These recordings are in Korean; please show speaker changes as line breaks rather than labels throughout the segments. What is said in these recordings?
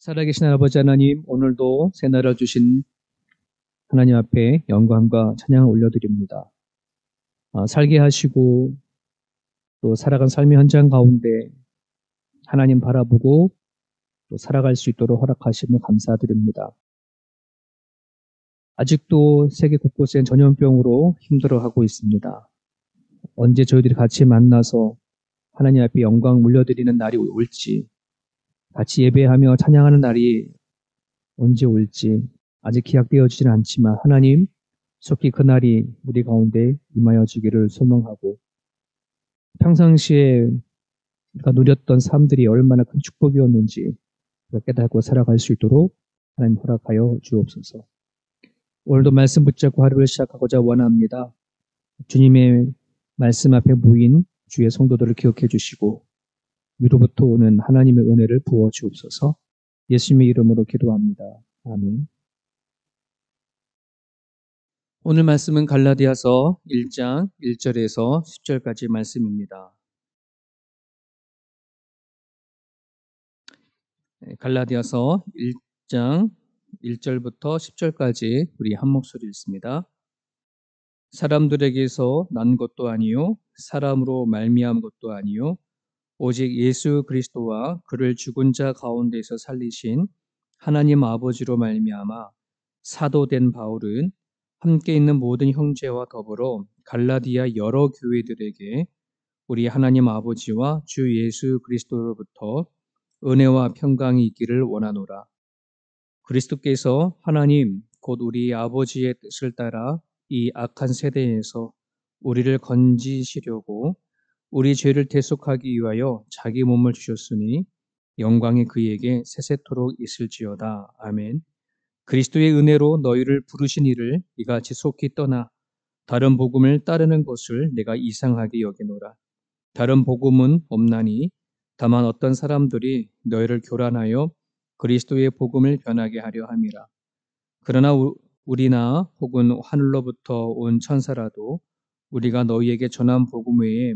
살아계신 아버지 하나님, 오늘도 새 나라 주신 하나님 앞에 영광과 찬양을 올려드립니다. 살게 하시고 또 살아간 삶의 현장 가운데 하나님 바라보고 또 살아갈 수 있도록 허락하시며 감사드립니다. 아직도 세계 곳곳엔 전염병으로 힘들어하고 있습니다. 언제 저희들이 같이 만나서 하나님 앞에 영광 물려드리는 날이 올지, 같이 예배하며 찬양하는 날이 언제 올지 아직 기약되어지지는 않지만 하나님 속히 그날이 우리 가운데 임하여 주기를 소망하고 평상시에 우리가 누렸던 삶들이 얼마나 큰 축복이었는지 깨닫고 살아갈 수 있도록 하나님 허락하여 주옵소서. 오늘도 말씀 붙잡고 하루를 시작하고자 원합니다. 주님의 말씀 앞에 모인 주의 성도들을 기억해 주시고 위로부터 오는 하나님의 은혜를 부어 주옵소서. 예수님의 이름으로 기도합니다. 아멘. 오늘 말씀은 갈라디아서 1장 1절에서 10절까지 말씀입니다. 갈라디아서 1장 1절부터 10절까지 우리 한 목소리 읽습니다. 사람들에게서 난 것도 아니요 사람으로 말미암은 것도 아니요 오직 예수 그리스도와 그를 죽은 자 가운데서 살리신 하나님 아버지로 말미암아 사도된 바울은 함께 있는 모든 형제와 더불어 갈라디아 여러 교회들에게 우리 하나님 아버지와 주 예수 그리스도로부터 은혜와 평강이 있기를 원하노라. 그리스도께서 하나님 곧 우리 아버지의 뜻을 따라 이 악한 세대에서 우리를 건지시려고 우리 죄를 대속하기 위하여 자기 몸을 주셨으니 영광이 그에게 세세토록 있을지어다. 아멘. 그리스도의 은혜로 너희를 부르신 이를 이같이 속히 떠나 다른 복음을 따르는 것을 내가 이상하게 여기노라. 다른 복음은 없나니 다만 어떤 사람들이 너희를 교란하여 그리스도의 복음을 변하게 하려 함이라. 그러나 우리나 혹은 하늘로부터 온 천사라도 우리가 너희에게 전한 복음 외에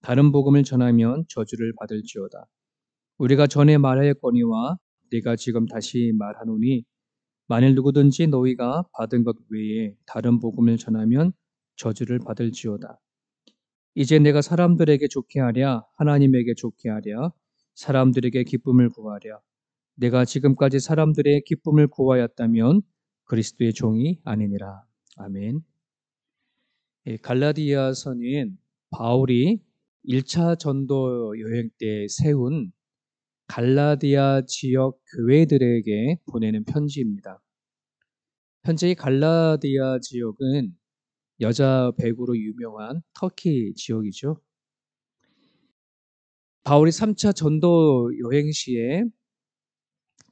다른 복음을 전하면 저주를 받을지어다. 우리가 전에 말하였거니와 내가 지금 다시 말하노니 만일 누구든지 너희가 받은 것 외에 다른 복음을 전하면 저주를 받을지어다. 이제 내가 사람들에게 좋게 하랴 하나님에게 좋게 하랴 사람들에게 기쁨을 구하랴. 내가 지금까지 사람들의 기쁨을 구하였다면 그리스도의 종이 아니니라. 아멘. 갈라디아서는 바울이 1차 전도 여행 때 세운 갈라디아 지역 교회들에게 보내는 편지입니다. 현재 이 갈라디아 지역은 여자 배구로 유명한 터키 지역이죠. 바울이 3차 전도 여행 시에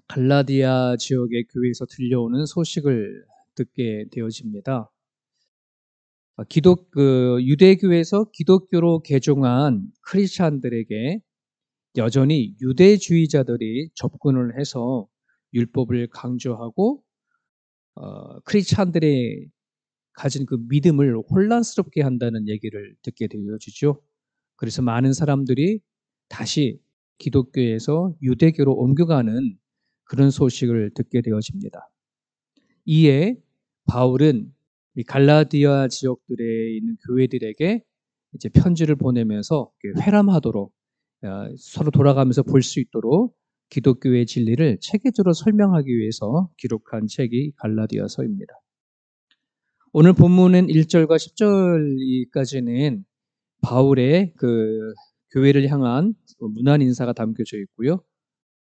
갈라디아 지역의 교회에서 들려오는 소식을 듣게 되어집니다. 유대교에서 기독교로 개종한 크리스찬들에게 여전히 유대주의자들이 접근을 해서 율법을 강조하고 크리스찬들의 가진 그 믿음을 혼란스럽게 한다는 얘기를 듣게 되어지죠. 그래서 많은 사람들이 다시 기독교에서 유대교로 옮겨가는 그런 소식을 듣게 되어집니다. 이에 바울은 이 갈라디아 지역들에 있는 교회들에게 이제 편지를 보내면서 회람하도록 서로 돌아가면서 볼 수 있도록 기독교의 진리를 체계적으로 설명하기 위해서 기록한 책이 갈라디아서입니다. 오늘 본문은 1절과 10절까지는 바울의 그 교회를 향한 문안 인사가 담겨져 있고요.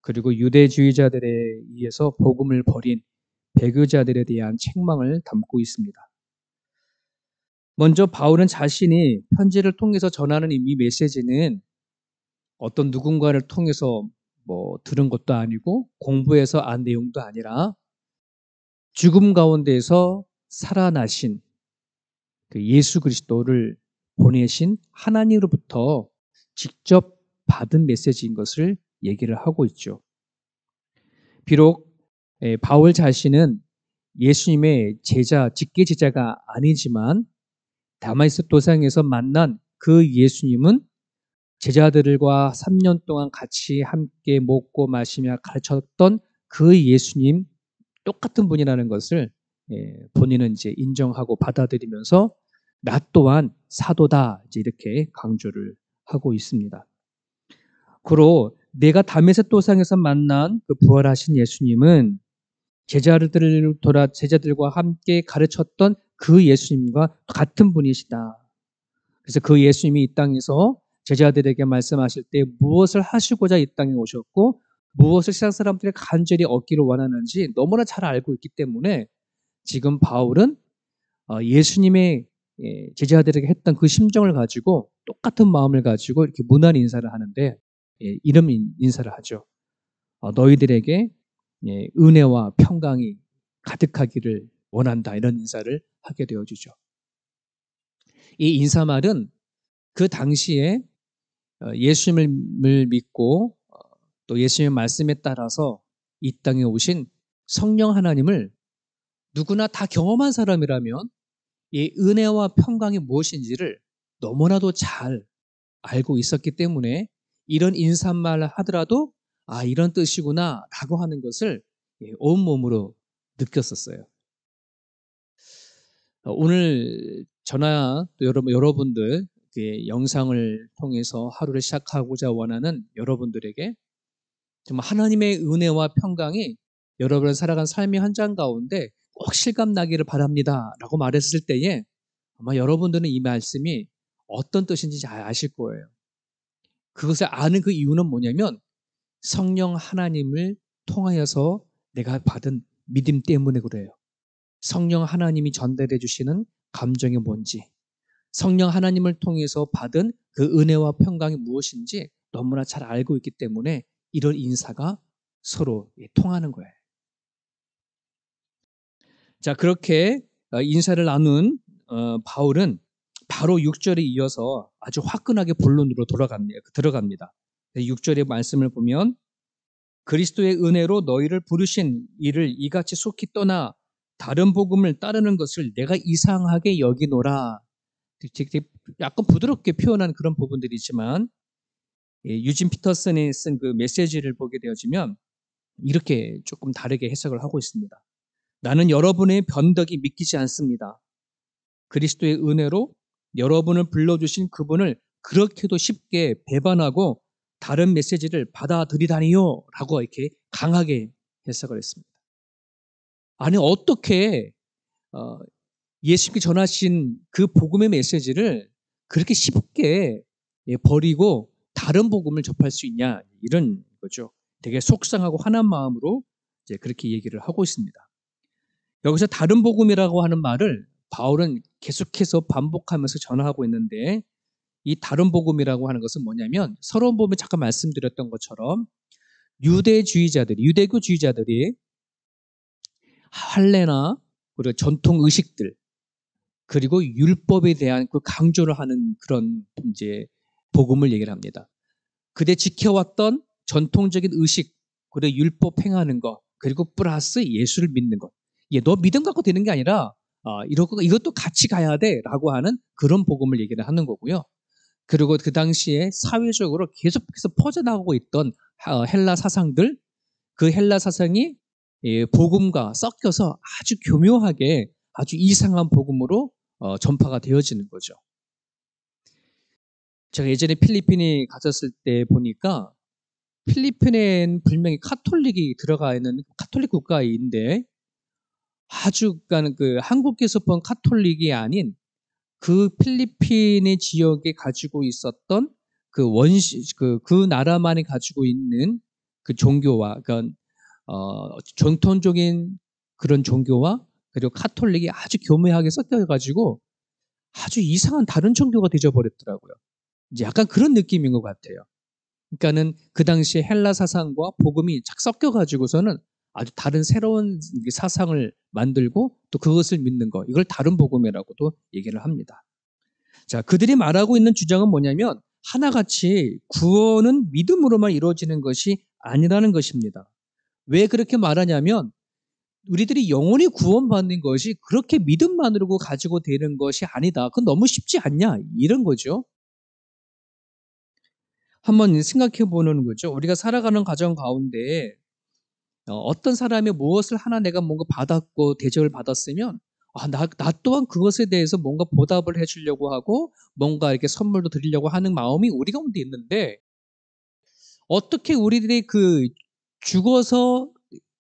그리고 유대주의자들에 의해서 복음을 버린 배교자들에 대한 책망을 담고 있습니다. 먼저 바울은 자신이 편지를 통해서 전하는 이 메시지는 어떤 누군가를 통해서 들은 것도 아니고 공부해서 안 내용도 아니라 죽음 가운데서 살아나신 그 예수 그리스도를 보내신 하나님으로부터 직접 받은 메시지인 것을 얘기를 하고 있죠. 비록 바울 자신은 예수님의 제자, 직계 제자가 아니지만 다마스커스 도상에서 만난 그 예수님은 제자들과 3년 동안 같이 함께 먹고 마시며 가르쳤던 그 예수님 똑같은 분이라는 것을 본인은 이제 인정하고 받아들이면서 나 또한 사도다 이제 이렇게 강조를 하고 있습니다. 그로 내가 다메섹 도상에서 만난 그 부활하신 예수님은 제자들과 함께 가르쳤던 그 예수님과 같은 분이시다. 그래서 그 예수님이 이 땅에서 제자들에게 말씀하실 때 무엇을 하시고자 이 땅에 오셨고 무엇을 세상 사람들이 간절히 얻기를 원하는지 너무나 잘 알고 있기 때문에 지금 바울은 예수님의 제자들에게 했던 그 심정을 가지고 똑같은 마음을 가지고 이렇게 문안 인사를 하는데 이름 인사를 하죠. 너희들에게 은혜와 평강이 가득하기를 원한다 이런 인사를 하게 되어주죠. 이 인사말은 그 당시에 예수님을 믿고 또 예수님의 말씀에 따라서 이 땅에 오신 성령 하나님을 누구나 다 경험한 사람이라면 이 은혜와 평강이 무엇인지를 너무나도 잘 알고 있었기 때문에 이런 인사말을 하더라도 이런 뜻이구나 라고 하는 것을 온몸으로 느꼈었어요. 오늘 저나 또 여러분들 영상을 통해서 하루를 시작하고자 원하는 여러분들에게 정말 하나님의 은혜와 평강이 여러분을 살아간 삶의 현장 가운데 꼭 실감나기를 바랍니다 라고 말했을 때에 아마 여러분들은 이 말씀이 어떤 뜻인지 잘 아실 거예요. 그것을 아는 그 이유는 뭐냐면 성령 하나님을 통하여서 내가 받은 믿음 때문에 그래요. 성령 하나님이 전달해 주시는 감정이 뭔지, 성령 하나님을 통해서 받은 그 은혜와 평강이 무엇인지 너무나 잘 알고 있기 때문에 이런 인사가 서로 통하는 거예요. 자, 그렇게 인사를 나눈 바울은 바로 6절에 이어서 아주 화끈하게 본론으로 들어갑니다. 6절의 말씀을 보면 그리스도의 은혜로 너희를 부르신 이를 이같이 속히 떠나 다른 복음을 따르는 것을 내가 이상하게 여기노라. 약간 부드럽게 표현한 그런 부분들이 있지만 유진 피터슨이 쓴 그 메시지를 보게 되어지면 이렇게 조금 다르게 해석을 하고 있습니다. 나는 여러분의 변덕이 믿기지 않습니다. 그리스도의 은혜로 여러분을 불러주신 그분을 그렇게도 쉽게 배반하고 다른 메시지를 받아들이다니요 라고 이렇게 강하게 해석을 했습니다. 아니 어떻게 예수님께 전하신 그 복음의 메시지를 그렇게 쉽게 버리고 다른 복음을 접할 수 있냐 이런 거죠. 되게 속상하고 화난 마음으로 이제 그렇게 얘기를 하고 있습니다. 여기서 다른 복음이라고 하는 말을 바울은 계속해서 반복하면서 전하고 있는데 이 다른 복음이라고 하는 것은 뭐냐면 서론 보면 잠깐 말씀드렸던 것처럼 유대교주의자들이 할례나 그리고 전통 의식들 그리고 율법에 대한 그 강조를 하는 그런 이제 복음을 얘기를 합니다. 그때 지켜왔던 전통적인 의식 그리고 율법 행하는 것 그리고 플러스 예수를 믿는 것. 너 믿음 갖고 되는 게 아니라 이것도 같이 가야 돼라고 하는 그런 복음을 얘기를 하는 거고요. 그리고 그 당시에 사회적으로 계속해서 퍼져나가고 있던 헬라 사상들, 그 헬라 사상이 복음과 섞여서 아주 교묘하게 아주 이상한 복음으로 전파가 되어지는 거죠. 제가 예전에 필리핀에 갔었을 때 보니까 필리핀엔 분명히 카톨릭이 들어가 있는 카톨릭 국가인데 아주 그러니까 그 한국에서 본 카톨릭이 아닌 그 필리핀의 지역에 가지고 있었던 그 나라만이 가지고 있는 그 종교와 그러니까 전통적인 그런 종교와 그리고 카톨릭이 아주 교묘하게 섞여가지고 아주 이상한 다른 종교가 되어버렸더라고요. 이제 약간 그런 느낌인 것 같아요. 그러니까는 그 당시에 헬라 사상과 복음이 착 섞여가지고서는 아주 다른 새로운 사상을 만들고 또 그것을 믿는 거 이걸 다른 복음이라고도 얘기를 합니다. 자, 그들이 말하고 있는 주장은 뭐냐면 하나같이 구원은 믿음으로만 이루어지는 것이 아니라는 것입니다. 왜 그렇게 말하냐면 우리들이 영원히 구원받는 것이 그렇게 믿음만으로 가지고 되는 것이 아니다. 그건 너무 쉽지 않냐 이런 거죠. 한번 생각해 보는 거죠. 우리가 살아가는 과정 가운데 어떤 사람이 무엇을 하나 내가 뭔가 받았고 대접을 받았으면 나 또한 그것에 대해서 뭔가 보답을 해주려고 하고 뭔가 이렇게 선물도 드리려고 하는 마음이 우리 가운데 있는데 어떻게 우리들이 그 죽어서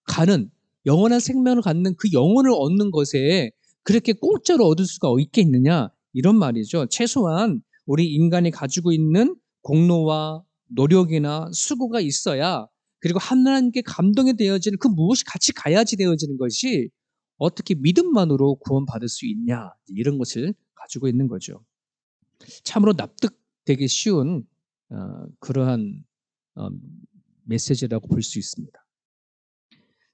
가는 영원한 생명을 갖는 그 영혼을 얻는 것에 그렇게 공짜로 얻을 수가 있겠느냐 이런 말이죠. 최소한 우리 인간이 가지고 있는 공로와 노력이나 수고가 있어야 그리고 하나님께 감동이 되어지는 그 무엇이 같이 가야지 되어지는 것이 어떻게 믿음만으로 구원받을 수 있냐 이런 것을 가지고 있는 거죠. 참으로 납득되기 쉬운 그러한 메시지라고 볼 수 있습니다.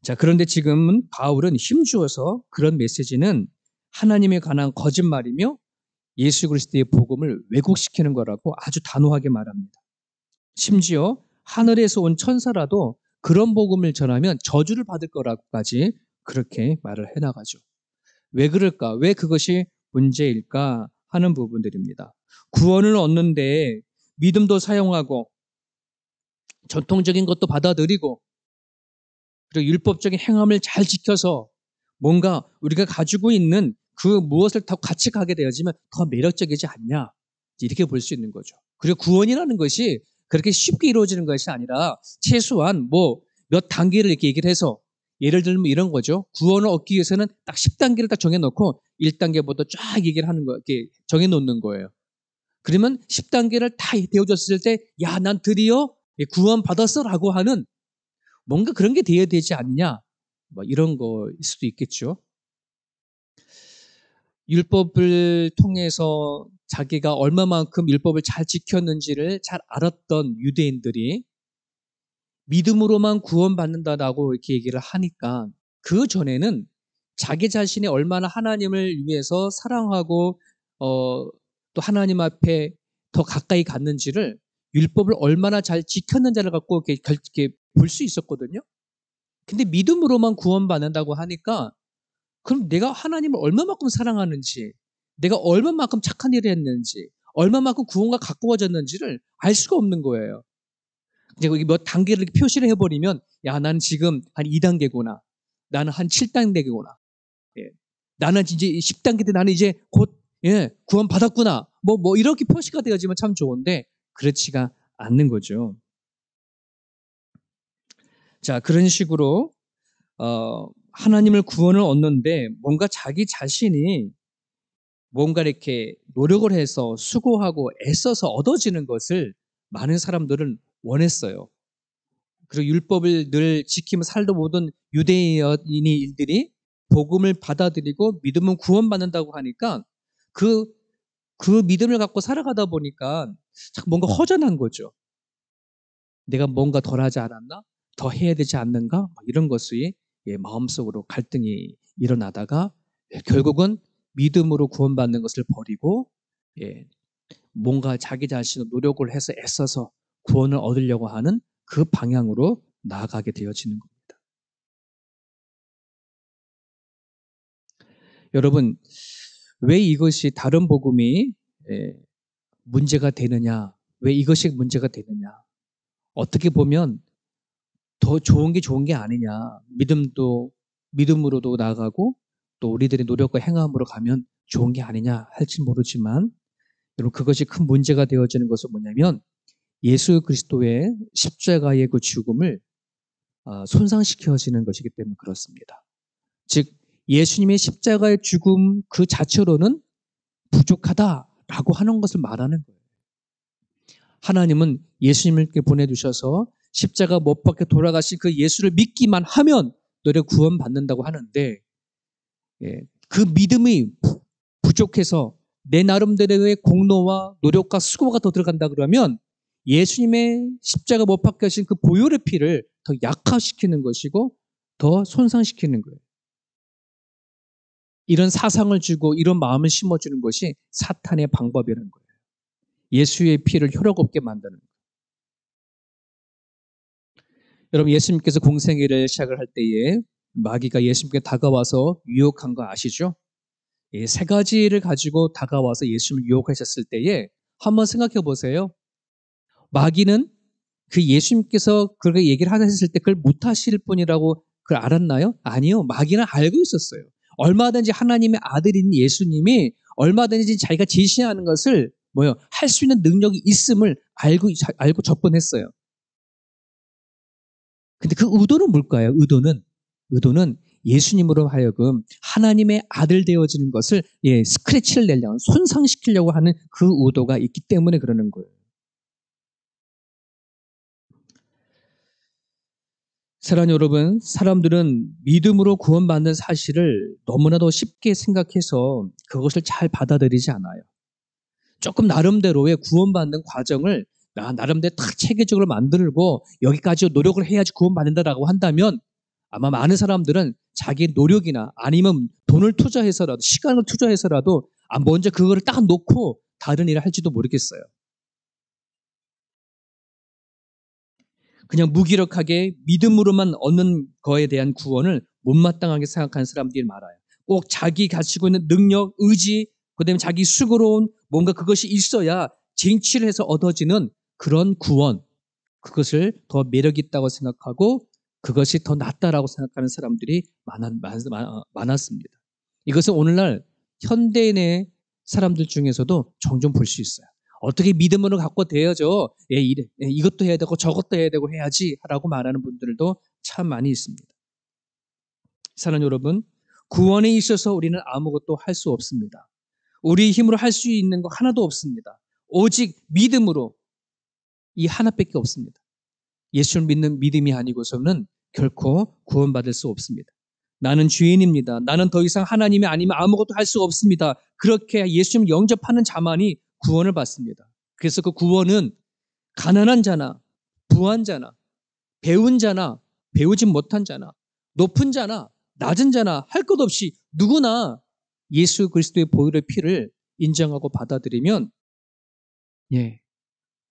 자, 그런데 지금은 바울은 힘주어서 그런 메시지는 하나님에 관한 거짓말이며 예수 그리스도의 복음을 왜곡시키는 거라고 아주 단호하게 말합니다. 심지어 하늘에서 온 천사라도 그런 복음을 전하면 저주를 받을 거라고까지 그렇게 말을 해나가죠. 왜 그럴까? 왜 그것이 문제일까 하는 부분들입니다. 구원을 얻는데 믿음도 사용하고 전통적인 것도 받아들이고 그리고 율법적인 행함을 잘 지켜서 뭔가 우리가 가지고 있는 그 무엇을 더 같이 가게 되어지면 더 매력적이지 않냐 이렇게 볼 수 있는 거죠. 그리고 구원이라는 것이 그렇게 쉽게 이루어지는 것이 아니라 최소한 뭐 몇 단계를 이렇게 얘기를 해서 예를 들면 이런 거죠. 구원을 얻기 위해서는 딱 10단계를 딱 정해놓고 1단계부터 쫙 얘기를 하는 거 이렇게 정해놓는 거예요. 그러면 10단계를 다 되어졌을 때 야, 난 드디어 구원 받았어라고 하는 뭔가 그런 게 되어야 되지 않냐 뭐 이런 거일 수도 있겠죠. 율법을 통해서 자기가 얼마만큼 율법을 잘 지켰는지를 잘 알았던 유대인들이 믿음으로만 구원받는다라고 이렇게 얘기를 하니까 그 전에는 자기 자신이 얼마나 하나님을 위해서 사랑하고 또 하나님 앞에 더 가까이 갔는지를 율법을 얼마나 잘 지켰는지를 갖고 이렇게 볼 수 있었거든요. 근데 믿음으로만 구원받는다고 하니까 그럼 내가 하나님을 얼마만큼 사랑하는지, 내가 얼마만큼 착한 일을 했는지, 얼마만큼 구원과 가까워졌는지를 알 수가 없는 거예요. 이제 여기 몇 단계를 이렇게 표시를 해버리면, 야, 나는 지금 한 2단계구나. 나는 한 7단계구나. 예. 나는 이제 10단계인데 나는 이제 곧, 예, 구원 받았구나. 뭐, 이렇게 표시가 되어지면 참 좋은데, 그렇지가 않는 거죠. 자, 그런 식으로, 하나님을 구원을 얻는데 뭔가 자기 자신이 뭔가 이렇게 노력을 해서 수고하고 애써서 얻어지는 것을 많은 사람들은 원했어요. 그리고 율법을 늘 지키며 살다 보던 유대인들이 복음을 받아들이고 믿으면 구원받는다고 하니까 그, 그 믿음을 갖고 살아가다 보니까 뭔가 허전한 거죠. 내가 뭔가 덜 하지 않았나? 더 해야 되지 않는가? 이런 것이 마음속으로 갈등이 일어나다가 결국은 믿음으로 구원받는 것을 버리고 뭔가 자기 자신의 노력을 해서 애써서 구원을 얻으려고 하는 그 방향으로 나아가게 되어지는 겁니다. 여러분, 왜 이것이 다른 복음이 문제가 되느냐? 왜 이것이 문제가 되느냐? 어떻게 보면 더 좋은 게 좋은 게 아니냐. 믿음으로도 나아가고 또 우리들의 노력과 행함으로 가면 좋은 게 아니냐 할지 모르지만 여러분 그것이 큰 문제가 되어지는 것은 뭐냐면 예수 그리스도의 십자가의 그 죽음을 손상시켜지는 것이기 때문에 그렇습니다. 즉 예수님의 십자가의 죽음 그 자체로는 부족하다라고 하는 것을 말하는 거예요. 하나님은 예수님을 보내주셔서 십자가 못 박혀 돌아가신 그 예수를 믿기만 하면 너를 구원받는다고 하는데 그 믿음이 부족해서 내 나름대로의 공로와 노력과 수고가 더 들어간다 그러면 예수님의 십자가 못 박혀진 그 보혈의 피를 더 약화시키는 것이고 더 손상시키는 거예요. 이런 사상을 주고 이런 마음을 심어주는 것이 사탄의 방법이라는 거예요. 예수의 피를 효력 없게 만드는 거예요. 여러분 예수님께서 공생애를 시작을 할 때에 마귀가 예수님께 다가와서 유혹한 거 아시죠? 세 가지를 가지고 다가와서 예수님을 유혹하셨을 때에 한번 생각해 보세요. 마귀는 그 예수님께서 그렇게 얘기를 하셨을 때 그걸 못하실 분이라고 그걸 알았나요? 아니요. 마귀는 알고 있었어요. 얼마든지 하나님의 아들인 예수님이 얼마든지 자기가 제시하는 것을 할 수 있는 능력이 있음을 알고 접근했어요. 근데 그 의도는 뭘까요? 의도는 예수님으로 하여금 하나님의 아들 되어지는 것을 스크래치를 내려고, 손상시키려고 하는 그 의도가 있기 때문에 그러는 거예요. 사랑하는 여러분, 사람들은 믿음으로 구원받는 사실을 너무나도 쉽게 생각해서 그것을 잘 받아들이지 않아요. 조금 나름대로의 구원받는 과정을 나름대로 딱 체계적으로 만들고 여기까지 노력을 해야지 구원받는다라고 한다면 아마 많은 사람들은 자기 노력이나 아니면 돈을 투자해서라도 시간을 투자해서라도 먼저 그거를 딱 놓고 다른 일을 할지도 모르겠어요. 그냥 무기력하게 믿음으로만 얻는 거에 대한 구원을 못마땅하게 생각하는 사람들이 많아요. 꼭 자기 가지고 있는 능력, 의지, 그다음에 자기 수고로운 뭔가 그것이 있어야 쟁취를 해서 얻어지는 그런 구원, 그것을 더 매력 있다고 생각하고 그것이 더 낫다라고 생각하는 사람들이 많았습니다. 이것은 오늘날 현대인의 사람들 중에서도 종종 볼 수 있어요. 어떻게 믿음으로 갖고 되어져 이것도 해야 되고 저것도 해야 되고 해야지 라고 말하는 분들도 참 많이 있습니다. 사랑하는 여러분, 구원에 있어서 우리는 아무것도 할 수 없습니다. 우리 힘으로 할 수 있는 거 하나도 없습니다. 오직 믿음으로 이 하나밖에 없습니다. 예수를 믿는 믿음이 아니고서는 결코 구원받을 수 없습니다. 나는 죄인입니다. 나는 더 이상 하나님이 아니면 아무것도 할 수 없습니다. 그렇게 예수님 영접하는 자만이 구원을 받습니다. 그래서 그 구원은 가난한 자나 부한 자나 배운 자나 배우지 못한 자나 높은 자나 낮은 자나 할 것 없이 누구나 예수 그리스도의 보혈의 피를 인정하고 받아들이면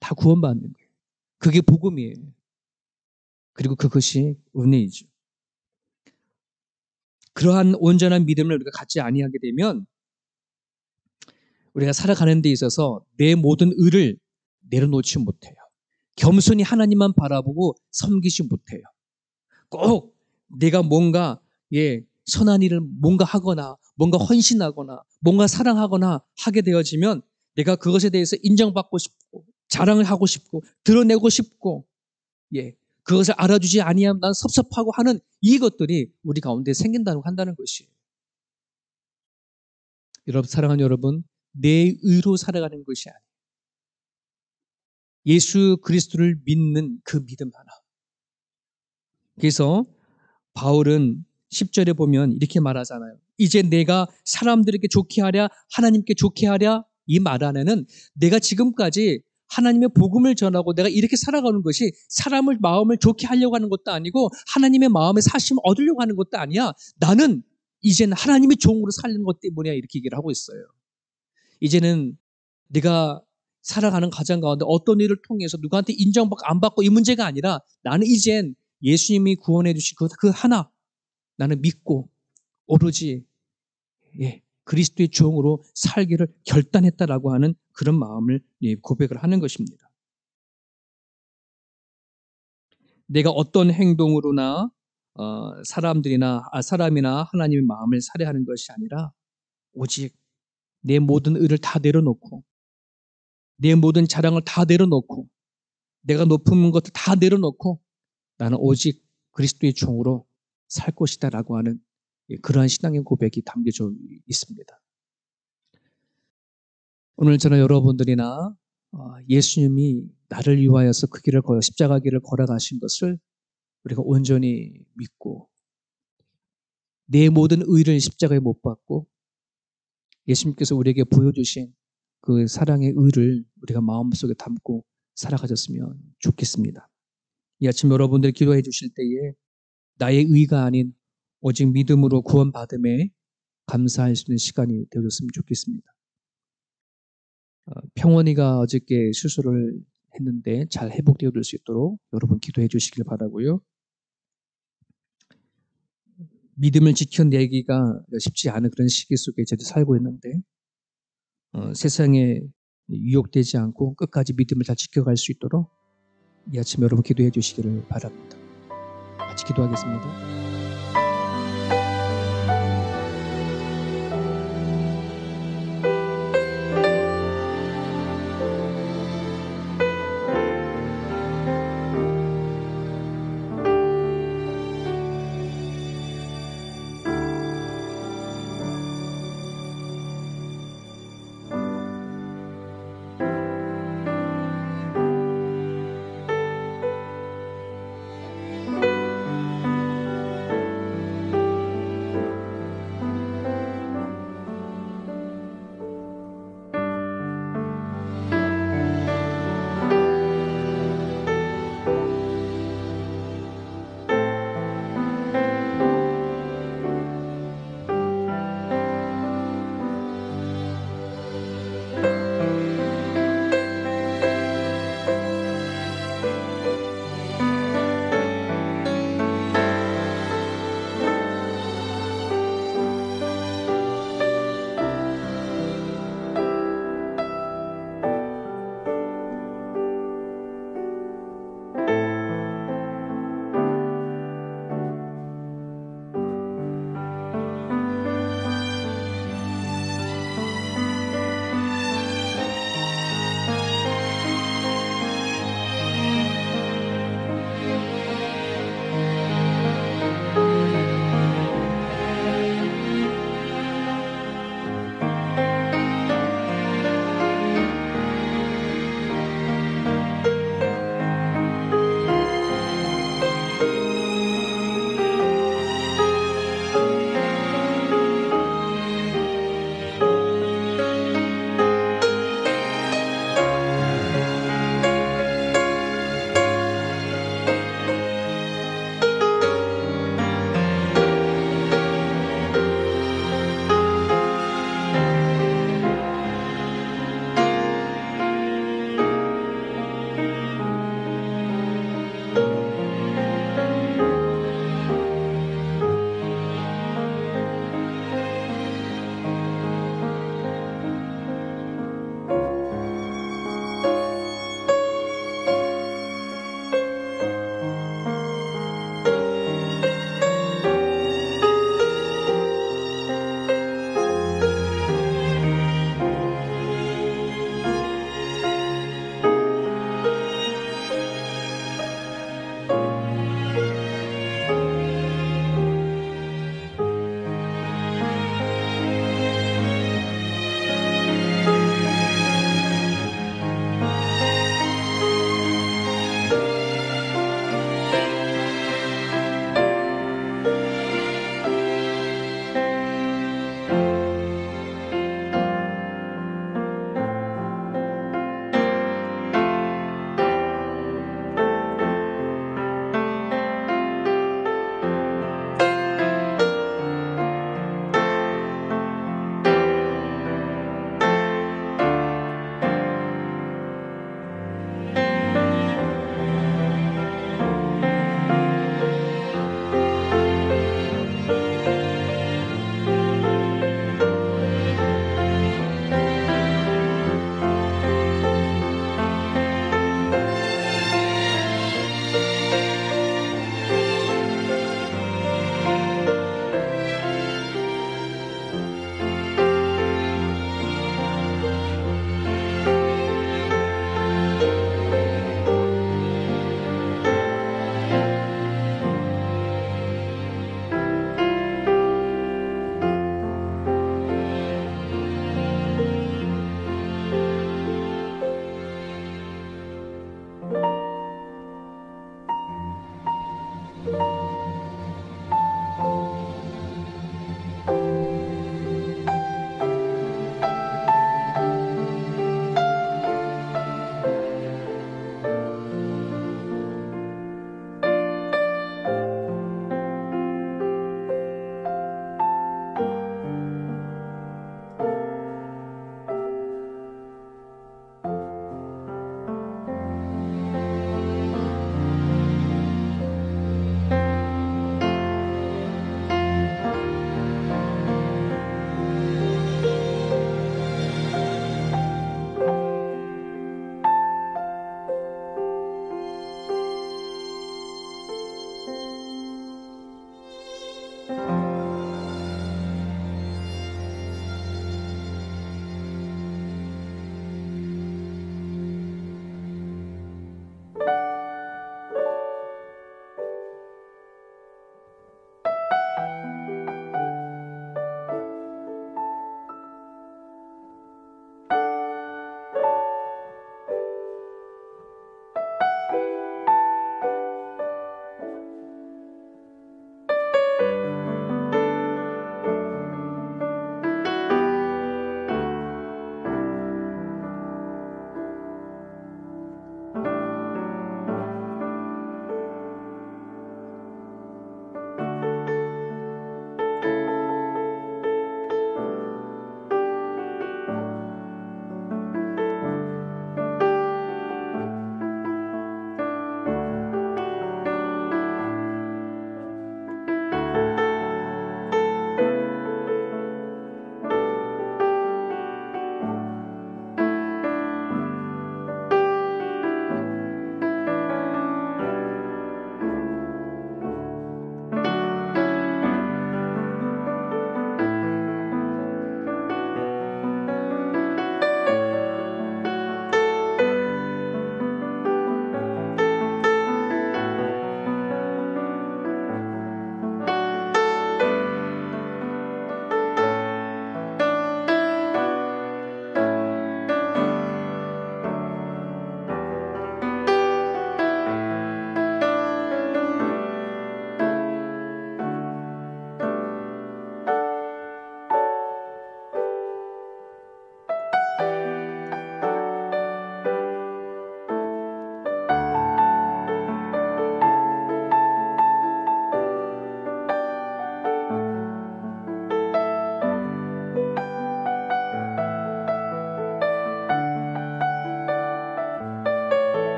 다 구원받는 거예요. 그게 복음이에요. 그리고 그것이 은혜이죠. 그러한 온전한 믿음을 우리가 갖지 아니하게 되면 우리가 살아가는 데 있어서 내 모든 의를 내려놓지 못해요. 겸손히 하나님만 바라보고 섬기지 못해요. 꼭 내가 뭔가 선한 일을 뭔가 하거나 뭔가 헌신하거나 뭔가 사랑하거나 하게 되어지면 내가 그것에 대해서 인정받고 싶고 자랑을 하고 싶고 드러내고 싶고 그것을 알아주지 아니하면 난 섭섭하고 하는 이것들이 우리 가운데 생긴다고 한다는 것이에요. 여러분, 사랑하는 여러분, 내 의로 살아가는 것이 아니에요. 예수 그리스도를 믿는 그 믿음 하나. 그래서 바울은 10절에 보면 이렇게 말하잖아요. 이제 내가 사람들에게 좋게 하랴 하나님께 좋게 하랴 이 말 안에는 내가 지금까지 하나님의 복음을 전하고 내가 이렇게 살아가는 것이 사람을 마음을 좋게 하려고 하는 것도 아니고 하나님의 마음의 사심을 얻으려고 하는 것도 아니야. 나는 이제는 하나님의 종으로 살는 것 때문이야 이렇게 얘기를 하고 있어요. 이제는 내가 살아가는 가정 가운데 어떤 일을 통해서 누구한테 인정받고 안 받고 이 문제가 아니라 나는 이젠 예수님이 구원해 주신 그 하나 나는 믿고 오로지 그리스도의 종으로 살기를 결단했다라고 하는 그런 마음을 고백을 하는 것입니다. 내가 어떤 행동으로나 사람이나 하나님의 마음을 살해하는 것이 아니라 오직 내 모든 의를 다 내려놓고 내 모든 자랑을 다 내려놓고 내가 높은 것을 다 내려놓고 나는 오직 그리스도의 종으로 살 것이다 라고 하는 그러한 신앙의 고백이 담겨져 있습니다. 오늘 저는 여러분들이나 예수님이 나를 위하여서 그 길을 십자가 길을 걸어가신 것을 우리가 온전히 믿고 내 모든 의를 십자가에 못 박고 예수님께서 우리에게 보여주신 그 사랑의 의를 우리가 마음속에 담고 살아가셨으면 좋겠습니다. 이 아침 여러분들 기도해 주실 때에 나의 의가 아닌 오직 믿음으로 구원받음에 감사할 수 있는 시간이 되어줬으면 좋겠습니다. 평원이가 어저께 수술을 했는데 잘 회복되어질 수 있도록 여러분 기도해 주시길 바라고요. 믿음을 지켜내기가 쉽지 않은 그런 시기 속에 저도 살고 있는데 세상에 유혹되지 않고 끝까지 믿음을 잘 지켜갈 수 있도록 이 아침 여러분 기도해 주시기를 바랍니다. 같이 기도하겠습니다.